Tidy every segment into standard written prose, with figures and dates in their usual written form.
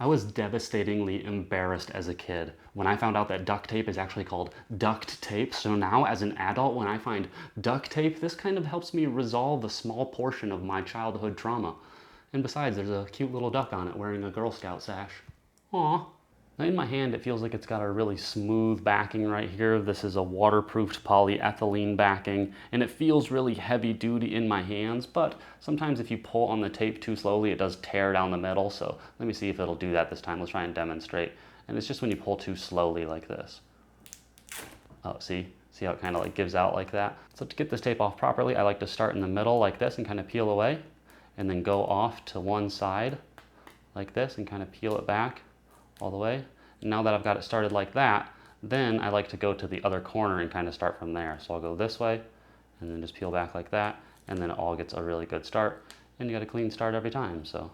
I was devastatingly embarrassed as a kid when I found out that duct tape is actually called duct tape. So now as an adult, when I find duct tape, this kind of helps me resolve a small portion of my childhood trauma. And besides, there's a cute little duck on it wearing a Girl Scout sash. Aw. In my hand, it feels like it's got a really smooth backing right here. This is a waterproofed polyethylene backing, and it feels really heavy duty in my hands, but sometimes if you pull on the tape too slowly, it does tear down the middle. So let me see if it'll do that this time. Let's try and demonstrate. And it's just when you pull too slowly like this. Oh, see? See how it kind of like gives out like that? So to get this tape off properly, I like to start in the middle like this and kind of peel away, and then go off to one side like this and kind of peel it back all the way. And now that I've got it started like that, then I like to go to the other corner and kind of start from there. So I'll go this way and then just peel back like that, and then it all gets a really good start. And you got a clean start every time. So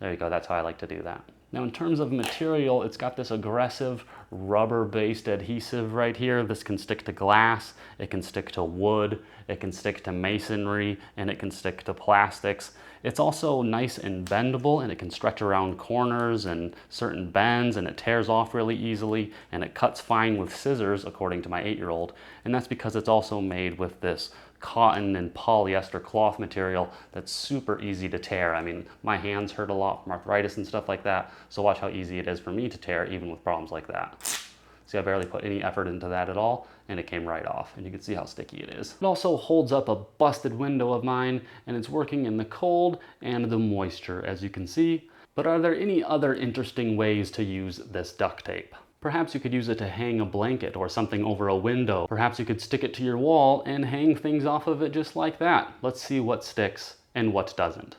there you go, that's how I like to do that. Now in terms of material, it's got this aggressive rubber-based adhesive right here. This can stick to glass, it can stick to wood, it can stick to masonry, and it can stick to plastics. It's also nice and bendable, and it can stretch around corners and certain bends, and it tears off really easily, and it cuts fine with scissors, according to my 8-year-old. And that's because it's also made with this cotton and polyester cloth material that's super easy to tear. I mean, my hands hurt a lot from arthritis and stuff like that, so watch how easy it is for me to tear even with problems like that. See, I barely put any effort into that at all, and it came right off, and you can see how sticky it is. It also holds up a busted window of mine, and it's working in the cold and the moisture, as you can see. But are there any other interesting ways to use this duct tape? Perhaps you could use it to hang a blanket or something over a window. Perhaps you could stick it to your wall and hang things off of it just like that. Let's see what sticks and what doesn't.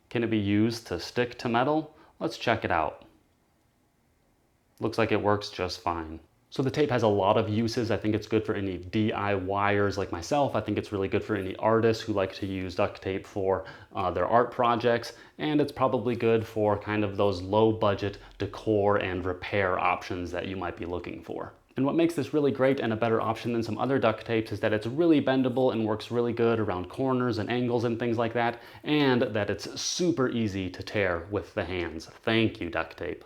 Can it be used to stick to metal? Let's check it out. Looks like it works just fine. So the tape has a lot of uses. I think it's good for any DIYers like myself. I think it's really good for any artists who like to use duct tape for their art projects. And it's probably good for kind of those low budget decor and repair options that you might be looking for. And what makes this really great and a better option than some other duct tapes is that it's really bendable and works really good around corners and angles and things like that. And that it's super easy to tear with the hands. Thank you, duct tape.